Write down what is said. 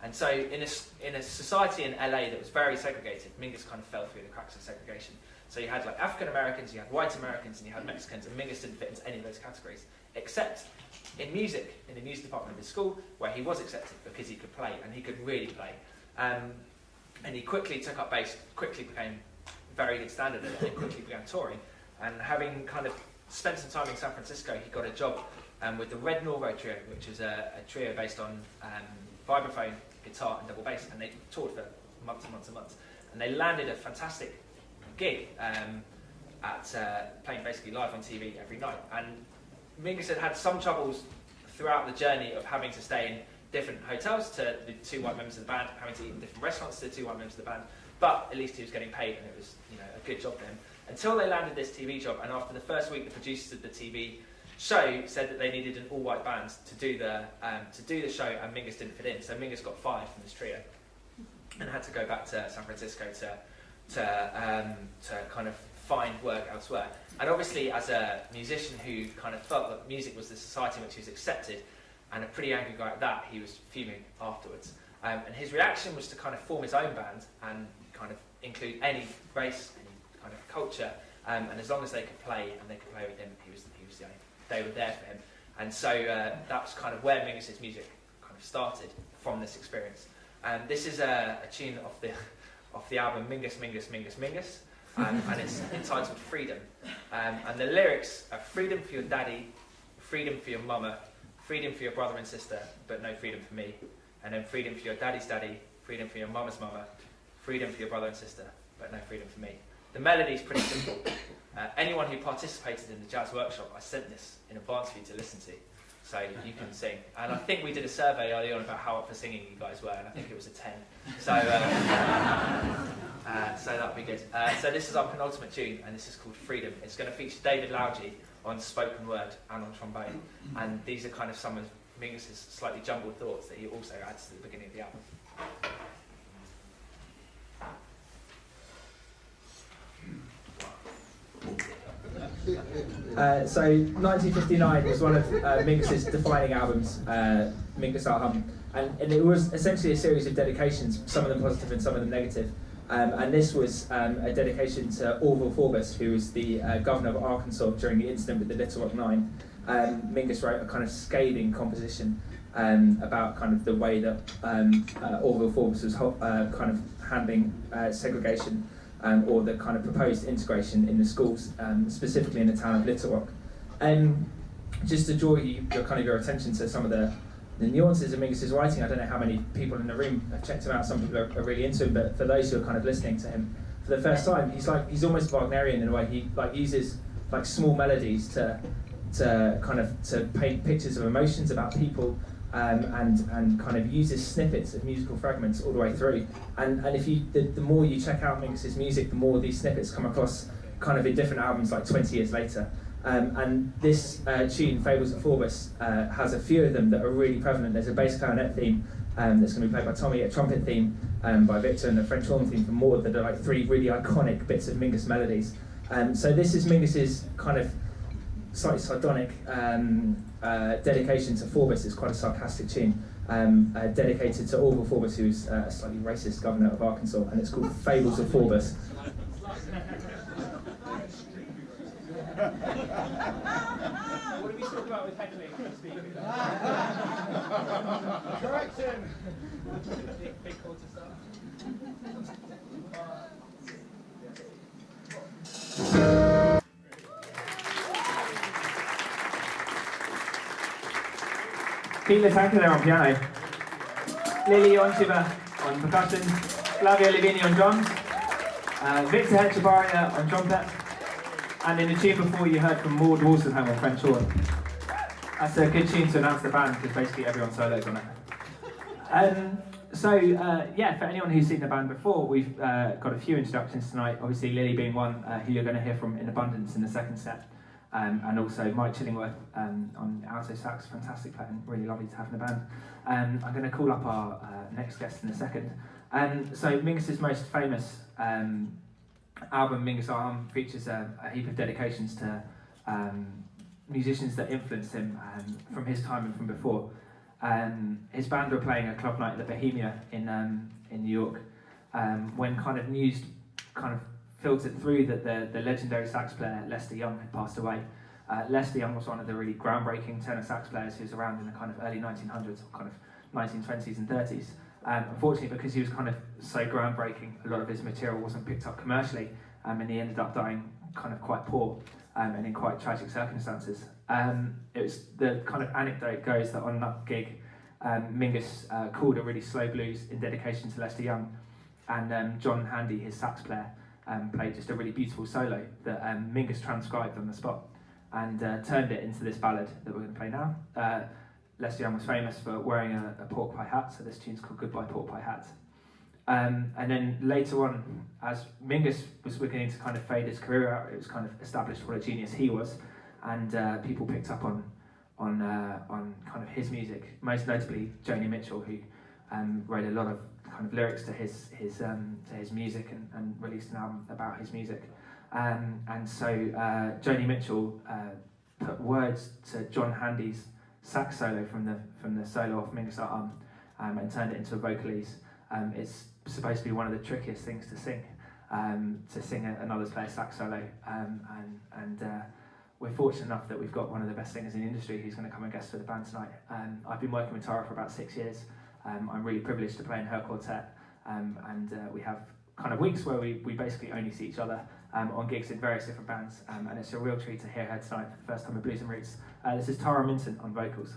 And so in a society in LA that was very segregated, Mingus kind of fell through the cracks of segregation. So you had like African Americans, you had white Americans, and you had Mexicans, and Mingus didn't fit into any of those categories, except in music, in the music department of his school, where he was accepted because he could play, and he could really play. And he quickly took up bass, quickly became very good standard at it, and quickly began touring. And having kind of spent some time in San Francisco, he got a job with the Red Norvo Trio, which is a trio based on vibraphone, guitar, and double bass, and they toured for months and months and months. And they landed a fantastic gig at playing basically live on TV every night. And Mingus had some troubles throughout the journey of having to stay in different hotels to the two white members of the band, having to eat in different restaurants to the two white members of the band, but at least he was getting paid, and it was, you know, a good job for him. Until they landed this TV job, and after the first week, the producers of the TV show said that they needed an all-white band to do the show, and Mingus didn't fit in, so Mingus got fired from this trio and had to go back to San Francisco to kind of find work elsewhere. And obviously, as a musician who kind of felt that music was the society in which he was accepted, and a pretty angry guy at that, he was fuming afterwards. And his reaction was to kind of form his own band and kind of include any race, any kind of culture, and as long as they could play and they could play with him, he was the only, they were there for him. And so that was kind of where Mingus's music kind of started from this experience. And this is a tune off the album Mingus, Mingus, Mingus, Mingus, and it's entitled Freedom. And the lyrics are freedom for your daddy, freedom for your mama, freedom for your brother and sister, but no freedom for me. And then freedom for your daddy's daddy, freedom for your mama's mama, freedom for your brother and sister, but no freedom for me. The melody's pretty simple. Anyone who participated in the jazz workshop, I sent this in advance for you to listen to, so you can sing. And I think we did a survey early on about how up for singing you guys were, and I think it was a 10. So, so that'll be good. So this is our penultimate tune, and this is called Freedom. It's going to feature David Lowgy on spoken word and on trombone, and these are kind of some of Mingus's slightly jumbled thoughts that he also adds to the beginning of the album. So 1959 was one of Mingus's defining albums, Mingus Our Hum, and it was essentially a series of dedications, some of them positive and some of them negative. And this was a dedication to Orville Forbes, who was the governor of Arkansas during the incident with the Little Rock Nine. Mingus wrote a kind of scathing composition about kind of the way that Orville Forbes was kind of handling segregation or the kind of proposed integration in the schools, specifically in the town of Little Rock. Just to draw your attention to some of the nuances of Mingus's writing, I don't know how many people in the room have checked him out. Some people are really into him, but for those who are kind of listening to him for the first time, he's almost Wagnerian in a way. He uses small melodies to paint pictures of emotions about people, and kind of uses snippets of musical fragments all the way through. And if the more you check out Mingus's music, the more these snippets come across kind of in different albums like 20 years later. And this tune, Fables of Forbes, has a few of them that are really prevalent. There's a bass clarinet theme that's going to be played by Tommy, a trumpet theme by Victor, and a French horn theme from Maud, that are like three really iconic bits of Mingus melodies. So this is Mingus's kind of slightly sardonic dedication to Forbes. It's quite a sarcastic tune, dedicated to Orville Forbes, who's a slightly racist governor of Arkansas, and it's called Fables of Forbes. What did we talk about with heckling speakers? Correction! Big quarter stuff. Pete Lataka there on piano, Lily Onchiva on percussion, Flavio Livini on drums, Victor Hechabaria on trumpet, and in the tune before you heard from Maud Wolstenholme on French horn. That's a good tune to announce the band because basically everyone's solos on it. For anyone who's seen the band before, we've got a few introductions tonight. Obviously Lily being one who you're going to hear from in abundance in the second set. And also Mike Chillingworth on alto sax, fantastic player, really lovely to have in the band. I'm going to call up our next guest in a second. So Mingus's most famous album, Mingus Our Hum, features a heap of dedications to musicians that influenced him from his time and from before. his band were playing a club night at the Bohemia in New York, when kind of news kind of filtered through that the legendary sax player Lester Young had passed away. Lester Young was one of the really groundbreaking tenor sax players who was around in the kind of early 1900s, or kind of 1920s and 30s. Unfortunately, because he was kind of so groundbreaking, a lot of his material wasn't picked up commercially, and he ended up dying kind of quite poor and in quite tragic circumstances. It was the kind of anecdote goes that on that gig, Mingus called a really slow blues in dedication to Lester Young, and John Handy, his sax player, played just a really beautiful solo that Mingus transcribed on the spot and turned it into this ballad that we're going to play now. Lester Young was famous for wearing a pork pie hat, so this tune's called Goodbye Pork Pie Hat. And then later on, as Mingus was beginning to kind of fade his career out, it was kind of established what a genius he was, and people picked up on kind of his music, most notably Joni Mitchell, who wrote a lot of kind of lyrics to his music and released an album about his music. And so Joni Mitchell put words to John Handy's sax solo from the solo of Mingus and turned it into a vocalese. It's supposed to be one of the trickiest things to sing another player's sax solo, and we're fortunate enough that we've got one of the best singers in the industry who's going to come and guest for the band tonight. I've been working with Tara for about 6 years. I'm really privileged to play in her quartet, and we have kind of weeks where we basically only see each other on gigs in various different bands, and it's a real treat to hear her tonight for the first time at Blues and Roots. This is Tara Minton on vocals.